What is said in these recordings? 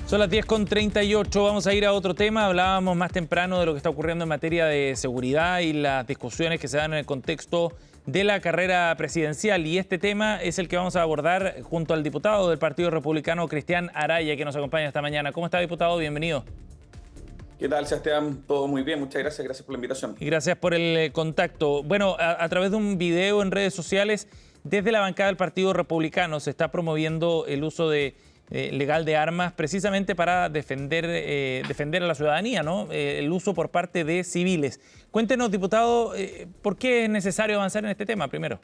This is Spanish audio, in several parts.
Son las 10:38, vamos a ir a otro tema. Hablábamos más temprano de lo que está ocurriendo en materia de seguridad y las discusiones que se dan en el contexto de la carrera presidencial. Y este tema es el que vamos a abordar junto al diputado del Partido Republicano, Cristian Araya, que nos acompaña esta mañana. ¿Cómo está, diputado? Bienvenido. ¿Qué tal, Sebastián? Todo muy bien, muchas gracias. Gracias por la invitación. Y gracias por el contacto. Bueno, a través de un video en redes sociales, desde la bancada del Partido Republicano se está promoviendo el uso legal de armas precisamente para defender a la ciudadanía, ¿no? El uso por parte de civiles. Cuéntenos, diputado, ¿por qué es necesario avanzar en este tema primero?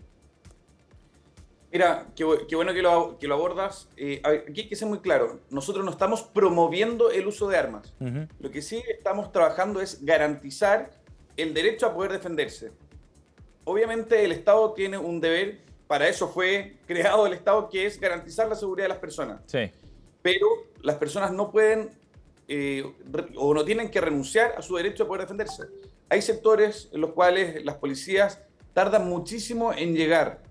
Mira, qué bueno que lo abordas. A ver, aquí hay que ser muy claro. Nosotros no estamos promoviendo el uso de armas. Lo que sí estamos trabajando es garantizar el derecho a poder defenderse. Obviamente el Estado tiene un deber, para eso fue creado el Estado, que es garantizar la seguridad de las personas. Sí. Pero las personas no pueden o no tienen que renunciar a su derecho a poder defenderse. Hay sectores en los cuales las policías tardan muchísimo en llegar.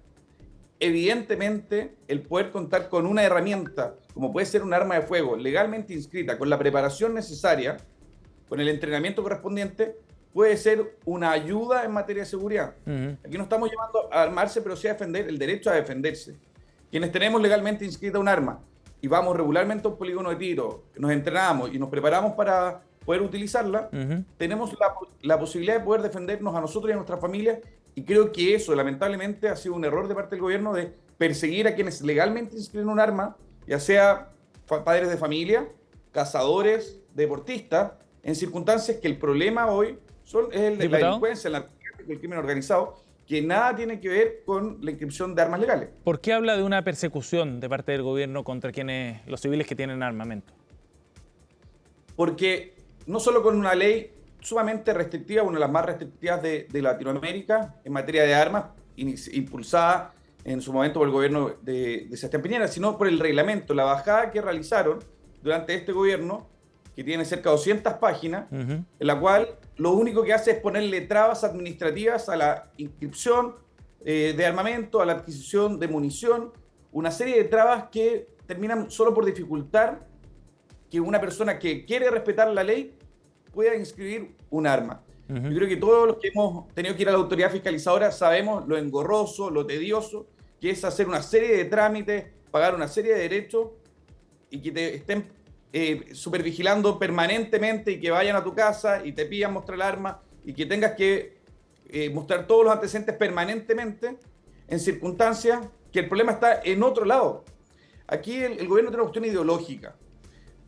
Evidentemente, el poder contar con una herramienta, como puede ser un arma de fuego, legalmente inscrita, con la preparación necesaria, con el entrenamiento correspondiente, puede ser una ayuda en materia de seguridad. Aquí no estamos llevando a armarse, pero sí a defender el derecho a defenderse. Quienes tenemos legalmente inscrita un arma y vamos regularmente a un polígono de tiro, nos entrenamos y nos preparamos para poder utilizarla, tenemos la posibilidad de poder defendernos a nosotros y a nuestras familias. Y creo que eso, lamentablemente, ha sido un error de parte del gobierno de perseguir a quienes legalmente inscriben un arma, ya sea padres de familia, cazadores, deportistas, en circunstancias que el problema hoy es la delincuencia, el narcotráfico, el crimen organizado, que nada tiene que ver con la inscripción de armas legales. ¿Por qué habla de una persecución de parte del gobierno contra los civiles que tienen armamento? Porque no solo con una ley sumamente restrictiva, una de las más restrictivas de Latinoamérica en materia de armas, impulsada en su momento por el gobierno de Sebastián Piñera, sino por el reglamento, la bajada que realizaron durante este gobierno, que tiene cerca de 200 páginas, en la cual lo único que hace es ponerle trabas administrativas a la inscripción de armamento, a la adquisición de munición, una serie de trabas que terminan solo por dificultar que una persona que quiere respetar la ley pueda inscribir un arma. Yo creo que todos los que hemos tenido que ir a la autoridad fiscalizadora sabemos lo engorroso, lo tedioso, que es hacer una serie de trámites, pagar una serie de derechos y que te estén supervigilando permanentemente y que vayan a tu casa y te pidan mostrar el arma y que tengas que mostrar todos los antecedentes permanentemente en circunstancias que el problema está en otro lado. Aquí el gobierno tiene una cuestión ideológica.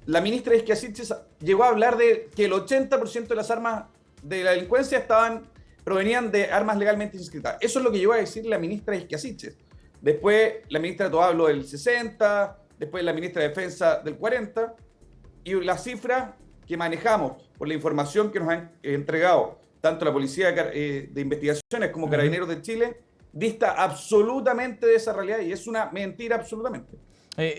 La ministra Isquiasiches llegó a hablar de que el 80% de las armas de la delincuencia provenían de armas legalmente inscritas. Eso es lo que llegó a decir la ministra Isquiasiches. Después la ministra de todo habló del 60%, después la ministra de Defensa del 40%, y la cifra que manejamos por la información que nos han entregado tanto la Policía de Investigaciones como Carabineros de Chile, dista absolutamente de esa realidad y es una mentira absolutamente.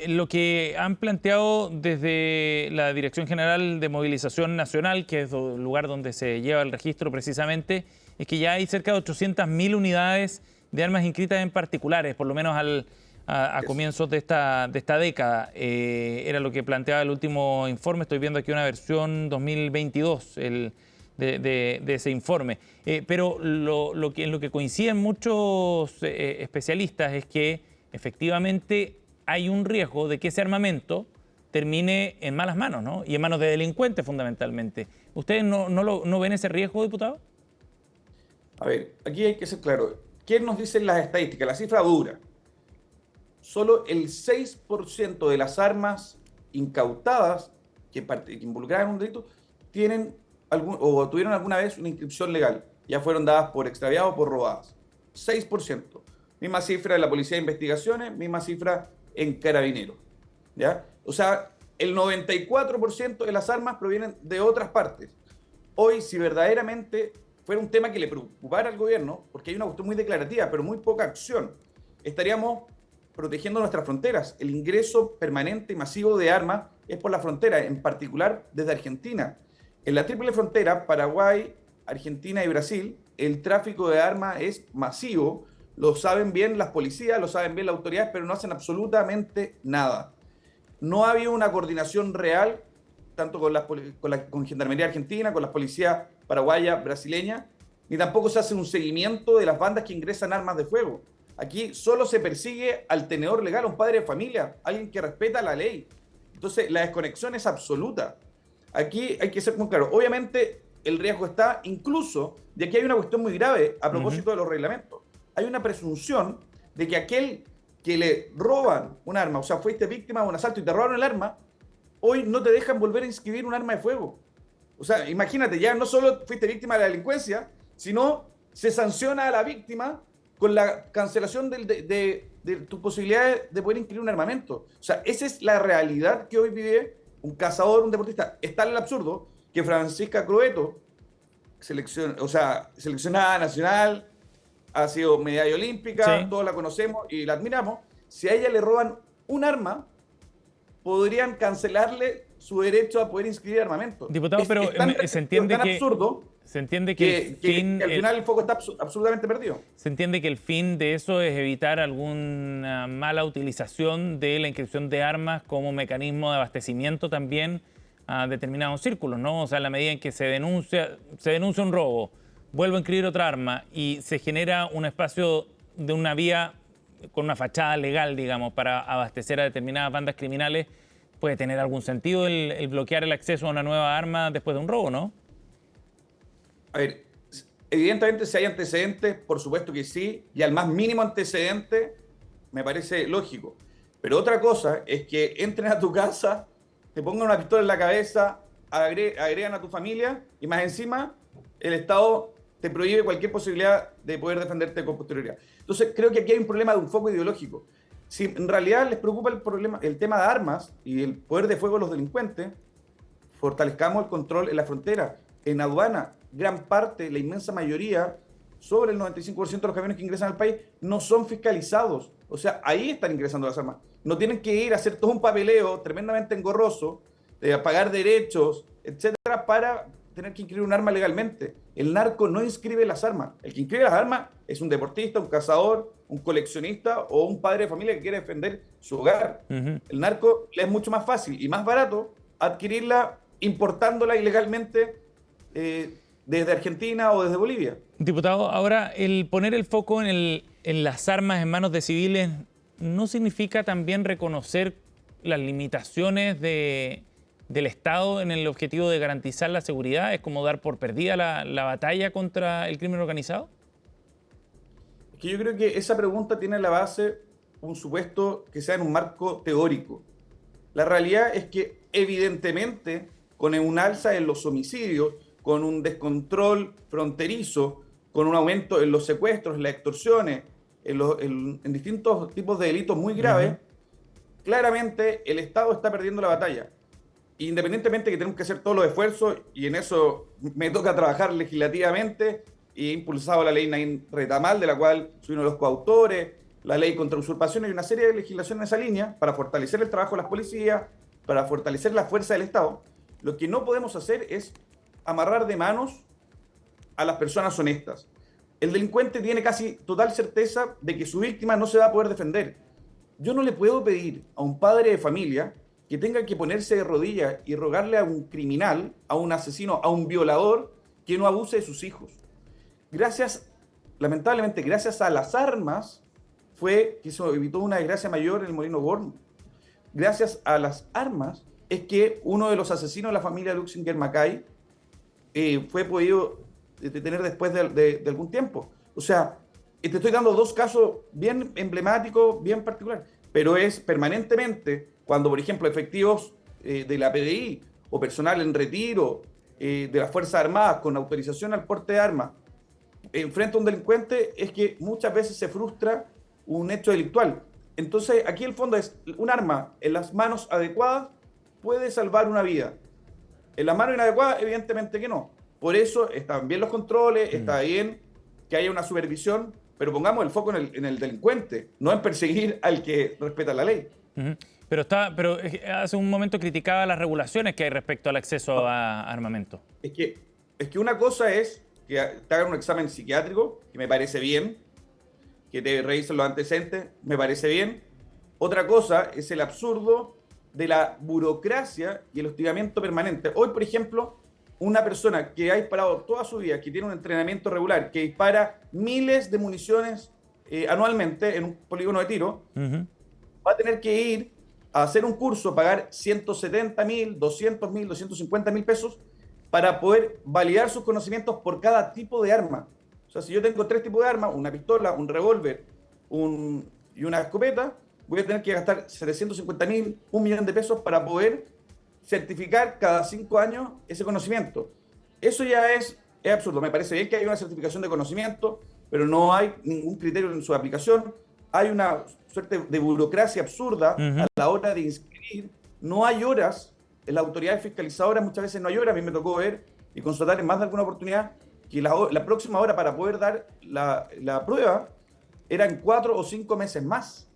Lo que han planteado desde la Dirección General de Movilización Nacional, que es el lugar donde se lleva el registro precisamente, es que ya hay cerca de 800.000 unidades de armas inscritas en particulares, por lo menos a comienzos de esta década. Era lo que planteaba el último informe. Estoy viendo aquí una versión 2022 de ese informe. Pero en lo que coinciden muchos especialistas es que efectivamente hay un riesgo de que ese armamento termine en malas manos, ¿no? Y en manos de delincuentes fundamentalmente. ¿Ustedes no ven ese riesgo, diputado? A ver, aquí hay que ser claro. ¿Qué nos dicen las estadísticas? La cifra dura. Solo el 6% de las armas incautadas que involucraban un delito tuvieron alguna vez una inscripción legal. Ya fueron dadas por extraviado o por robadas. 6%. Misma cifra de la Policía de Investigaciones, misma cifra en Carabineros. ¿Ya? O sea, el 94% de las armas provienen de otras partes. Hoy, si verdaderamente fuera un tema que le preocupara al gobierno, porque hay una cuestión muy declarativa, pero muy poca acción, estaríamos protegiendo nuestras fronteras. El ingreso permanente y masivo de armas es por la frontera, en particular desde Argentina. En la triple frontera, Paraguay, Argentina y Brasil, el tráfico de armas es masivo. Lo saben bien las policías, lo saben bien las autoridades, pero no hacen absolutamente nada. no ha habido una coordinación real, tanto con Gendarmería Argentina, con las policías paraguayas, brasileñas, ni tampoco se hace un seguimiento de las bandas que ingresan armas de fuego. Aquí solo se persigue al tenedor legal, a un padre de familia, alguien que respeta la ley. Entonces, la desconexión es absoluta. Aquí hay que ser muy claro. Obviamente, el riesgo está incluso, de aquí hay una cuestión muy grave a propósito de los reglamentos. Hay una presunción de que aquel que le roban un arma, o sea, fuiste víctima de un asalto y te robaron el arma, hoy no te dejan volver a inscribir un arma de fuego. O sea, imagínate, ya no solo fuiste víctima de la delincuencia, sino se sanciona a la víctima con la cancelación de tus posibilidades de poder inscribir un armamento. O sea, esa es la realidad que hoy vive un cazador, un deportista. Es tal el absurdo que Francisca Croeto, seleccionada nacional, ha sido medalla olímpica, Sí. todos la conocemos y la admiramos. Si a ella le roban un arma, podrían cancelarle su derecho a poder inscribir armamento. Diputado, pero se entiende tan que absurdo que al final el foco está absolutamente perdido. se entiende que el fin de eso es evitar alguna mala utilización de la inscripción de armas como mecanismo de abastecimiento también a determinados círculos, ¿no? O sea, en la medida en que se denuncia un robo, vuelvo a inscribir otra arma y se genera un espacio de una vía con una fachada legal, digamos, para abastecer a determinadas bandas criminales, puede tener algún sentido el bloquear el acceso a una nueva arma después de un robo, ¿no? A ver, evidentemente si hay antecedentes, por supuesto que sí, y al más mínimo antecedente me parece lógico. Pero otra cosa es que entren a tu casa, te pongan una pistola en la cabeza, agregan a tu familia y más encima el Estado te prohíbe cualquier posibilidad de poder defenderte con posterioridad. Entonces creo que aquí hay un problema de un foco ideológico. Si en realidad les preocupa el tema de armas y el poder de fuego de los delincuentes, fortalezcamos el control en la frontera, en aduana. Gran parte, la inmensa mayoría, sobre el 95% de los camiones que ingresan al país, no son fiscalizados. O sea, ahí están ingresando las armas. No tienen que ir a hacer todo un papeleo tremendamente engorroso, pagar derechos, etcétera, para tener que inscribir un arma legalmente. El narco no inscribe las armas. El que inscribe las armas es un deportista, un cazador, un coleccionista o un padre de familia que quiere defender su hogar. El narco le es mucho más fácil y más barato adquirirla importándola ilegalmente desde Argentina o desde Bolivia. Diputado, ahora el poner el foco en las armas en manos de civiles no significa también reconocer las limitaciones del Estado en el objetivo de garantizar la seguridad. ¿Es como dar por perdida la batalla contra el crimen organizado? Es que yo creo que esa pregunta tiene en la base un supuesto que sea en un marco teórico. La realidad es que evidentemente con un alza en los homicidios, con un descontrol fronterizo, con un aumento en los secuestros, en las extorsiones, en distintos tipos de delitos muy graves, claramente el Estado está perdiendo la batalla. Independientemente que tenemos que hacer todos los esfuerzos, y en eso me toca trabajar legislativamente, y he impulsado la ley Naín Retamal, de la cual soy uno de los coautores, la ley contra usurpaciones y una serie de legislación en esa línea, para fortalecer el trabajo de las policías, para fortalecer la fuerza del Estado. Lo que no podemos hacer es amarrar de manos a las personas honestas. El delincuente tiene casi total certeza de que su víctima no se va a poder defender. Yo no le puedo pedir a un padre de familia que tenga que ponerse de rodillas y rogarle a un criminal, a un asesino, a un violador, que no abuse de sus hijos. Lamentablemente, gracias a las armas, fue que se evitó una desgracia mayor en el Molino Gorn. Gracias a las armas es que uno de los asesinos de la familia Luxinger Macay fue podido detener después de algún tiempo. O sea, te estoy dando dos casos bien emblemáticos, bien particulares, pero es permanentemente cuando, por ejemplo, efectivos de la PDI o personal en retiro de las Fuerzas Armadas con autorización al porte de armas enfrenta a un delincuente, es que muchas veces se frustra un hecho delictual. Entonces, aquí el fondo es un arma en las manos adecuadas puede salvar una vida. En las manos inadecuadas, evidentemente que no. Por eso están bien los controles, está bien que haya una supervisión, pero pongamos el foco en el delincuente, no en perseguir al que respeta la ley. Pero hace un momento criticaba las regulaciones que hay respecto al acceso a armamento. Es que una cosa es que te hagan un examen psiquiátrico, que me parece bien, que te revisen los antecedentes, me parece bien. Otra cosa es el absurdo de la burocracia y el hostigamiento permanente. Hoy, por ejemplo, una persona que ha disparado toda su vida, que tiene un entrenamiento regular, que dispara miles de municiones anualmente en un polígono de tiro, va a tener que ir a hacer un curso, pagar 170.000, 200.000, 250.000 pesos para poder validar sus conocimientos por cada tipo de arma. O sea, si yo tengo 3 tipos de armas, una pistola, un revólver y una escopeta, voy a tener que gastar 750.000, 1.000.000 de pesos para poder certificar cada 5 años ese conocimiento. Eso ya es absurdo. Me parece bien que hay una certificación de conocimiento, pero no hay ningún criterio en su aplicación. Hay una suerte de burocracia absurda a la hora de inscribir. No hay horas. En las autoridades fiscalizadoras muchas veces no hay horas. A mí me tocó ver y constatar en más de alguna oportunidad que la próxima hora para poder dar la prueba era en 4 o 5 meses más.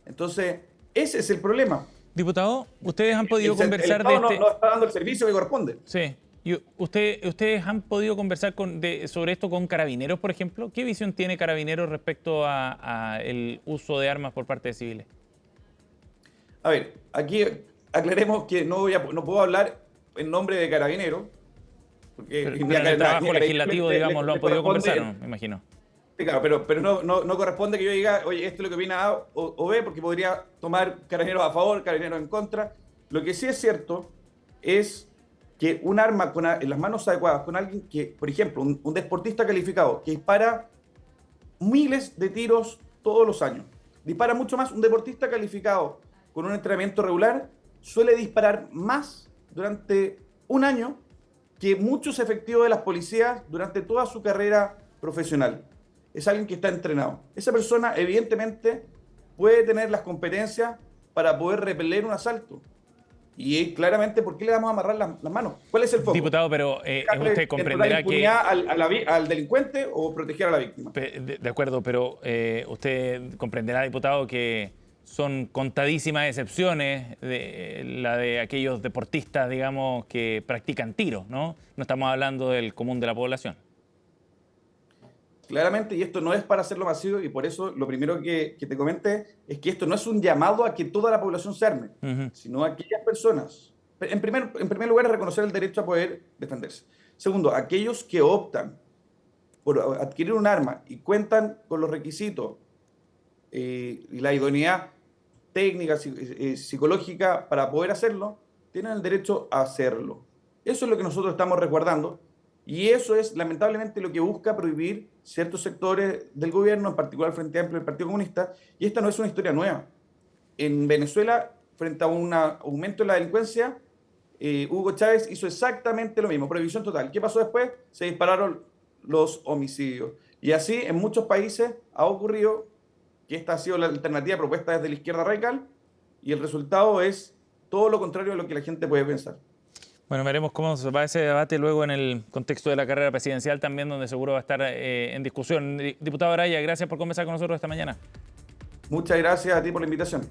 Entonces, ese es el problema. Diputado, ustedes han podido conversar el Estado no está dando el servicio que corresponde. Sí. ¿Y ustedes han podido conversar sobre esto con Carabineros, por ejemplo? ¿Qué visión tiene Carabineros respecto a el uso de armas por parte de civiles? A ver, aquí aclaremos que no puedo hablar en nombre de Carabineros. Porque en el trabajo legislativo, digamos, lo han podido conversar, ¿no? Me imagino. Sí, claro, pero no corresponde que yo diga, oye, esto es lo que opina A o B, porque podría tomar Carabineros a favor, Carabineros en contra. Lo que sí es cierto es que un arma en las manos adecuadas, con alguien que, por ejemplo, un deportista calificado que dispara miles de tiros todos los años, dispara mucho más. Un deportista calificado con un entrenamiento regular suele disparar más durante un año que muchos efectivos de las policías durante toda su carrera profesional. Es alguien que está entrenado. Esa persona evidentemente puede tener las competencias para poder repeler un asalto. Y claramente, ¿por qué le vamos a amarrar las manos? ¿Cuál es el foco? Diputado, pero usted comprenderá que... al delincuente o proteger a la víctima? De acuerdo, pero usted comprenderá, diputado, que son contadísimas excepciones la de aquellos deportistas, digamos, que practican tiro, ¿no? No estamos hablando del común de la población. Claramente, y esto no es para hacerlo masivo, y por eso lo primero que te comenté es que esto no es un llamado a que toda la población se arme, sino a aquellas personas. En primer lugar, es reconocer el derecho a poder defenderse. Segundo, aquellos que optan por adquirir un arma y cuentan con los requisitos y la idoneidad técnica, psicológica para poder hacerlo, tienen el derecho a hacerlo. Eso es lo que nosotros estamos resguardando. Y eso es lamentablemente lo que busca prohibir ciertos sectores del gobierno, en particular el Frente Amplio y el Partido Comunista, y esta no es una historia nueva. En Venezuela, frente a un aumento de la delincuencia, Hugo Chávez hizo exactamente lo mismo, prohibición total. ¿Qué pasó después? Se dispararon los homicidios. Y así en muchos países ha ocurrido que esta ha sido la alternativa propuesta desde la izquierda radical, y el resultado es todo lo contrario a lo que la gente puede pensar. Bueno, veremos cómo va ese debate luego en el contexto de la carrera presidencial también, donde seguro va a estar en discusión. Diputado Araya, gracias por conversar con nosotros esta mañana. Muchas gracias a ti por la invitación.